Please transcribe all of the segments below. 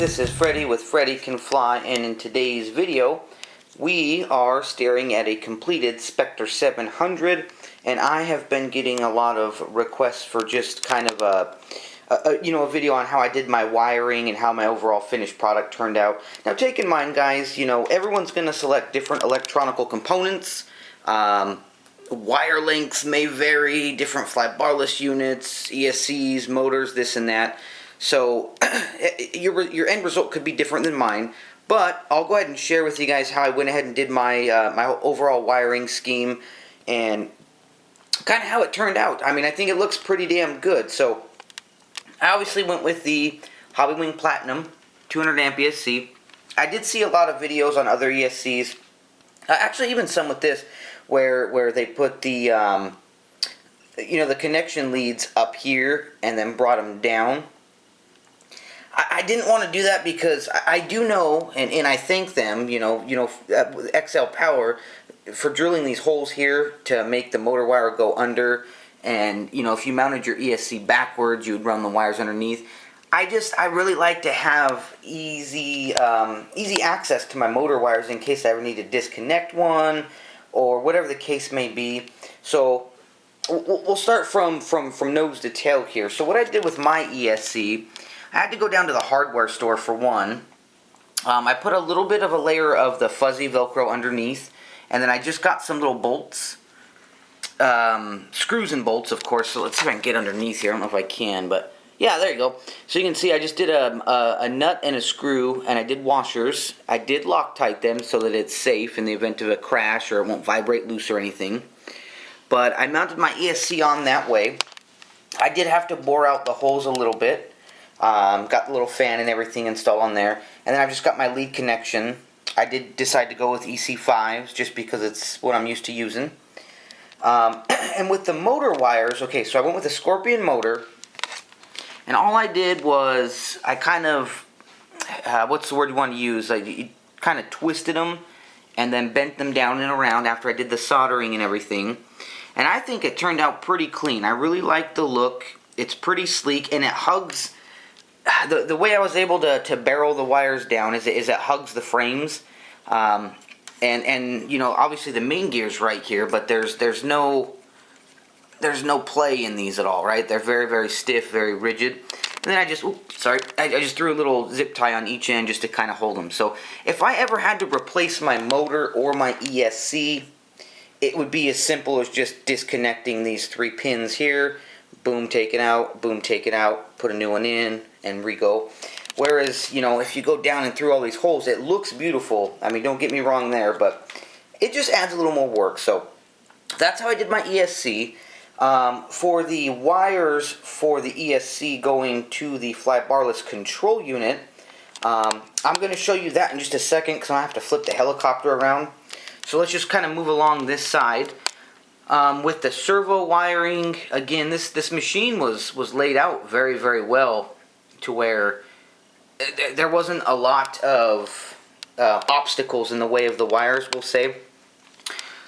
this is Freddy with FreddyCanFly, and in today's video we are staring at a completed Specter 700, and I have been getting a lot of requests for just kind of a video on how I did my wiring and how my overall finished product turned out. Now take in mind, guys, everyone's going to select different electronical components. Wire lengths may vary, different fly barless units, ESCs, motors, this and that. So your end result could be different than mine, but I'll go ahead and share with you guys how I went ahead and did my my overall wiring scheme and kind of how it turned out. I mean, I think it looks pretty damn good. So I obviously went with the Hobbywing Platinum 200 amp ESC. I did see a lot of videos on other ESCs, actually even some with this, where they put the the connection leads up here and then brought them down. I didn't want to do that because I do know, and I thank them, XL Power, for drilling these holes here to make the motor wire go under. And if you mounted your ESC backwards, you would run the wires underneath. I really like to have easy access to my motor wires in case I ever need to disconnect one or whatever the case may be. So we'll start from nose to tail here. So what I did with my ESC, I had to go down to the hardware store for one. I put a little bit of a layer of the fuzzy Velcro underneath, and then I just got some little bolts, screws and bolts, of course. So let's see if I can get underneath here. I don't know if I can, but yeah, there you go. So you can see I just did a nut and a screw, and I did washers. I did Loctite them so that it's safe in the event of a crash or it won't vibrate loose or anything. But I mounted my ESC on that way. I did have to bore out the holes a little bit. Got the little fan and everything installed on there, and then I've just got my lead connection. I did decide to go with EC5s just because it's what I'm used to using. And with the motor wires, okay, so I went with a Scorpion motor, and all I did was I kind of, what's the word you want to use? I kind of twisted them and then bent them down and around after I did the soldering and everything. And I think it turned out pretty clean. I really like the look. It's pretty sleek, and it hugs. The way I was able to barrel the wires down is it hugs the frames, and obviously the main gear's right here, but there's no play in these at all, right? They're very, very stiff, very rigid. And then I just threw a little zip tie on each end just to kind of hold them. So if I ever had to replace my motor or my ESC, it would be as simple as just disconnecting these 3 pins here. Boom, take it out, put a new one in, and re-go. Whereas, if you go down and through all these holes, it looks beautiful. I mean, don't get me wrong there, but it just adds a little more work. So that's how I did my ESC. For the wires for the ESC going to the fly barless control unit, I'm going to show you that in just a second because I have to flip the helicopter around. So let's just kind of move along this side. With the servo wiring, again, this machine was laid out very, very well to where there wasn't a lot of obstacles in the way of the wires, we'll say.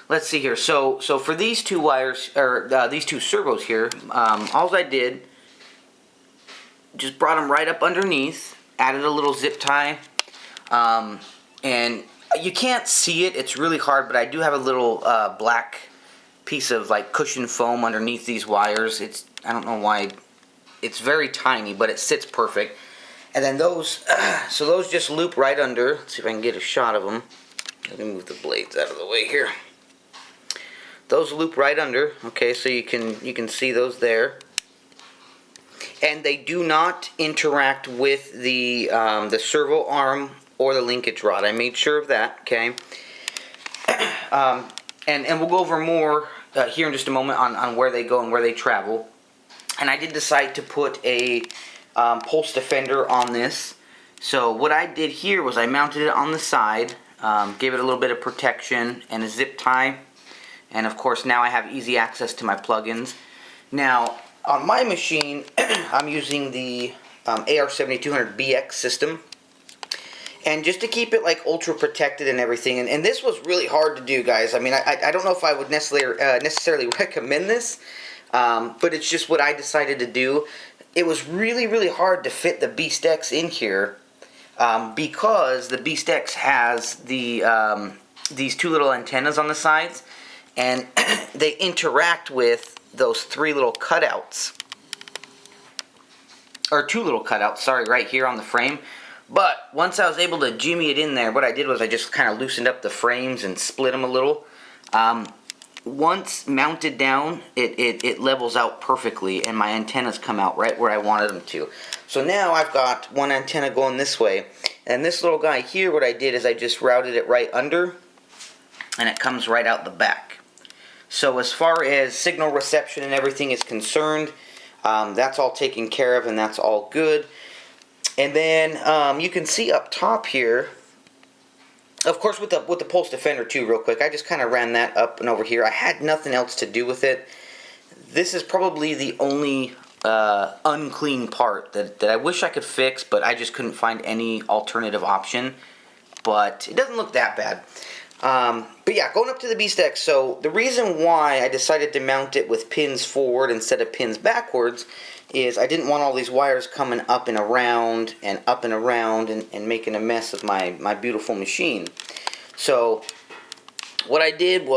Let's see here. So for these two wires, or these two servos here, all I did, just brought them right up underneath, added a little zip tie, and you can't see it, it's really hard, but I do have a little black piece of like cushion foam underneath these wires. I don't know why, it's very tiny, but it sits perfect. And then those just loop right under. Let's see if I can get a shot of them. Let me move the blades out of the way here. Those loop right under. Okay, so you can see those there. And they do not interact with the servo arm or the linkage rod. I made sure of that. Okay. And we'll go over more here in just a moment on where they go and where they travel. And I did decide to put a pulse defender on this. So what I did here was I mounted it on the side, gave it a little bit of protection and a zip tie. And of course now I have easy access to my plugins. Now on my machine I'm using the AR7200BX system. And just to keep it like ultra protected and everything, and this was really hard to do, guys. I mean, I don't know if I would necessarily recommend this, but it's just what I decided to do. It was really, really hard to fit the Beast X in here because the Beast X has the these two little antennas on the sides, and they interact with those three little cutouts, or two little cutouts, sorry, right here on the frame. But once I was able to jimmy it in there, what I did was I just kind of loosened up the frames and split them a little. Once mounted down, it levels out perfectly, and my antennas come out right where I wanted them to. So now I've got one antenna going this way, and this little guy here, what I did is I just routed it right under, and it comes right out the back. So as far as signal reception and everything is concerned, that's all taken care of, and that's all good. And then you can see up top here, of course, with the pulse defender too, real quick, I just kind of ran that up and over here. I had nothing else to do with it. This is probably the only unclean part that I wish I could fix, but I just couldn't find any alternative option. But it doesn't look that bad. But yeah, going up to the Beast X, so the reason why I decided to mount it with pins forward instead of pins backwards is I didn't want all these wires coming up and around and making a mess of my beautiful machine. So what I did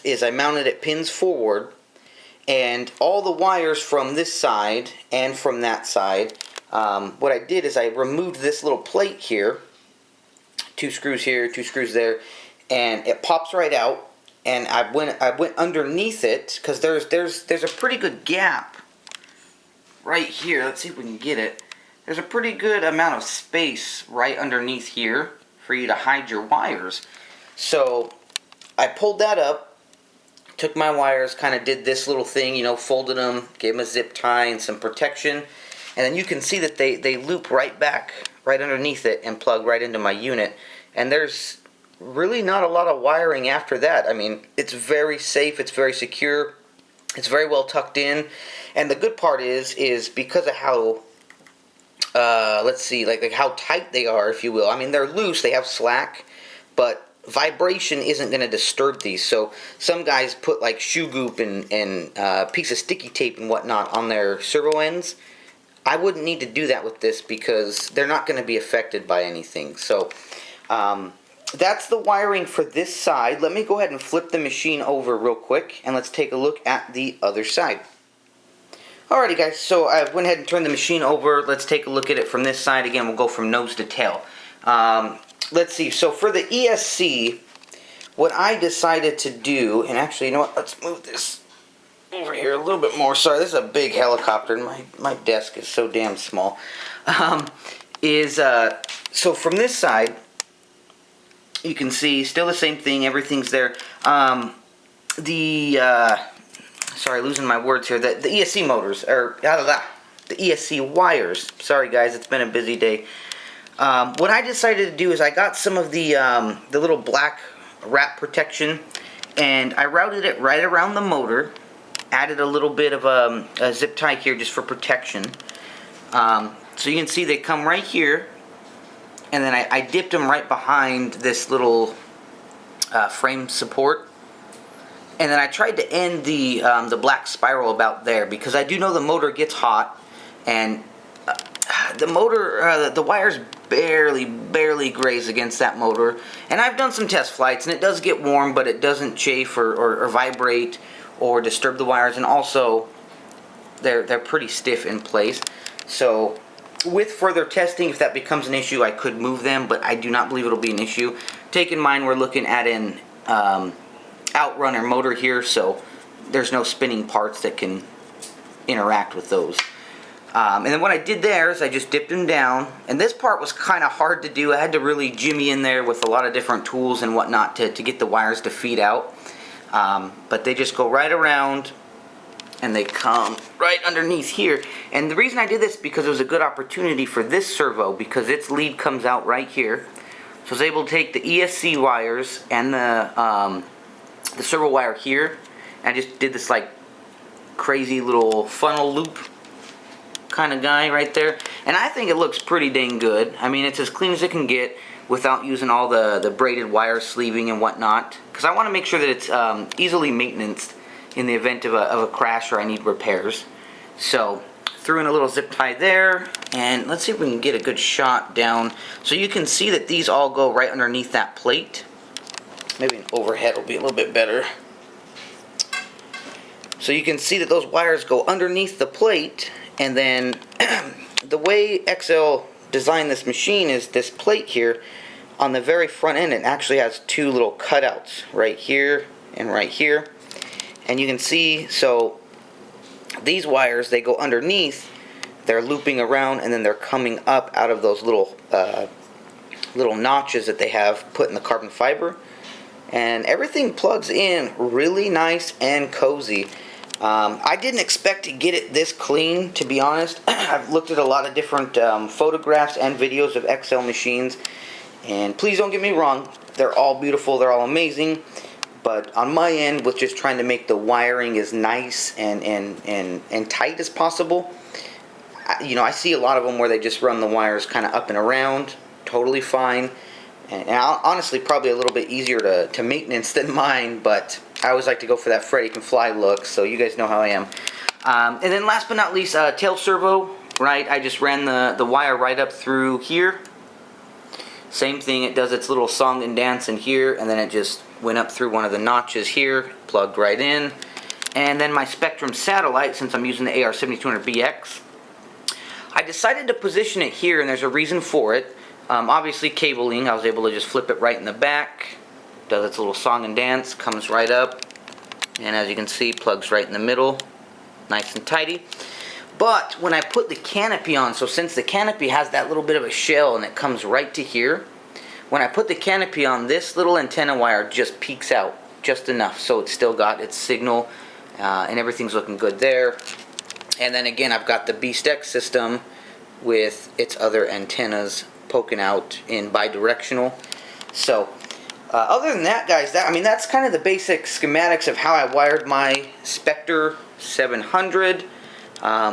is I mounted it pins forward, and all the wires from this side and from that side, what I did is I removed this little plate here, 2 screws here, 2 screws there, and it pops right out, and I went underneath it, because there's a pretty good gap right here. Let's see if we can get it. There's a pretty good amount of space right underneath here for you to hide your wires. So I pulled that up, took my wires, kind of did this little thing, you know, folded them, gave them a zip tie and some protection, and then you can see that they loop right back, right underneath it, and plug right into my unit. And there's really not a lot of wiring after that. I mean, it's very safe, it's very secure, it's very well tucked in, and the good part is because of how, let's see, like how tight they are, if you will. I mean, they're loose, they have slack, but vibration isn't going to disturb these. So some guys put like shoe goop and a piece of sticky tape and whatnot on their servo ends. I wouldn't need to do that with this because they're not going to be affected by anything. So that's the wiring for this side. Let me go ahead and flip the machine over real quick, and let's take a look at the other side. Alrighty guys, so I went ahead and turned the machine over. Let's take a look at it from this side. Again, we'll go from nose to tail. Let's see, so for the ESC, what I decided to do, and actually, you know what, let's move this over here a little bit more. Sorry, this is a big helicopter, and my desk is so damn small. So from this side, you can see still the same thing, everything's there. Sorry, losing my words here. The ESC motors, or the ESC wires. Sorry guys, it's been a busy day. What I decided to do is I got some of the little black wrap protection, and I routed it right around the motor. Added a little bit of a zip tie here just for protection. So you can see they come right here, and then I dipped them right behind this little frame support. And then I tried to end the black spiral about there, because I do know the motor gets hot, and the motor, the wires barely graze against that motor. And I've done some test flights, and it does get warm, but it doesn't chafe or vibrate or disturb the wires. And also, they're pretty stiff in place. So with further testing, if that becomes an issue, I could move them, but I do not believe it'll be an issue. Take in mind we're looking at an outrunner motor here, so there's no spinning parts that can interact with those. And then what I did there is I just dipped them down, and this part was kind of hard to do. I had to really jimmy in there with a lot of different tools and whatnot to get the wires to feed out. But they just go right around, and they come right underneath here. And the reason I did this is because it was a good opportunity for this servo, because its lead comes out right here. So I was able to take the ESC wires and the servo wire here, and I just did this like crazy little funnel loop kind of guy right there, and I think it looks pretty dang good. I mean, it's as clean as it can get without using all the braided wire sleeving and whatnot, because I want to make sure that it's easily maintained in the event of a crash or I need repairs. So threw in a little zip tie there, and let's see if we can get a good shot down. So you can see that these all go right underneath that plate. Maybe an overhead will be a little bit better. So you can see that those wires go underneath the plate, and then the way XL designed this machine is this plate here, on the very front end, it actually has two little cutouts right here and right here. And you can see, so these wires, they go underneath, they're looping around, and then they're coming up out of those little notches that they have put in the carbon fiber. And everything plugs in really nice and cozy. I didn't expect to get it this clean, to be honest. I've looked at a lot of different photographs and videos of XL machines, and please don't get me wrong, they're all beautiful, they're all amazing, but on my end, with just trying to make the wiring as nice and tight as possible, I see a lot of them where they just run the wires kind of up and around, totally fine, and honestly probably a little bit easier to maintenance than mine, but I always like to go for that FreddyCanFly look, so you guys know how I am. And then last but not least, tail servo, right? I just ran the wire right up through here. Same thing, it does its little song and dance in here, and then it just went up through one of the notches here, plugged right in. And then my Spectrum satellite, since I'm using the AR7200BX, I decided to position it here, and there's a reason for it. Obviously cabling, I was able to just flip it right in the back. Does its little song and dance, comes right up, and as you can see, plugs right in the middle, nice and tidy. But when I put the canopy on, so since the canopy has that little bit of a shell and it comes right to here, when I put the canopy on, this little antenna wire just peeks out just enough, so it's still got its signal, and everything's looking good there. And then again, I've got the Beast X system with its other antennas poking out in bidirectional. So other than that, guys, that's kind of the basic schematics of how I wired my Specter 700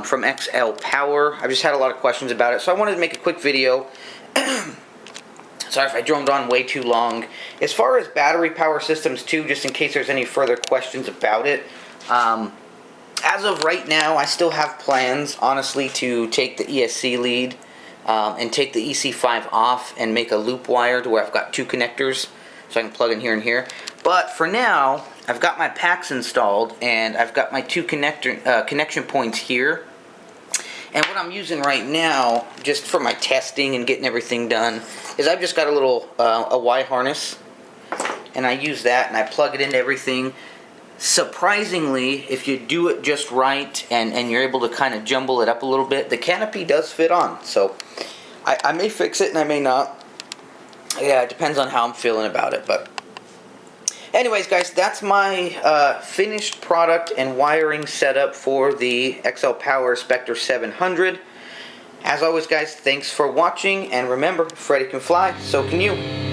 from XL Power. I've just had a lot of questions about it, so I wanted to make a quick video. Sorry if I droned on way too long. As far as battery power systems too, just in case there's any further questions about it, as of right now, I still have plans, honestly, to take the ESC lead and take the EC5 off and make a loop wire to where I've got two connectors, so I can plug in here and here. But for now, I've got my packs installed, and I've got my two connection points here. And what I'm using right now, just for my testing and getting everything done, is I've just got a little a Y harness, and I use that, and I plug it into everything. Surprisingly, if you do it just right, and you're able to kind of jumble it up a little bit, the canopy does fit on. So I may fix it, and I may not. Yeah, it depends on how I'm feeling about it. But anyways, guys, that's my finished product and wiring setup for the XL Power Specter 700. As always, guys, thanks for watching, and remember, Freddy can fly, so can you.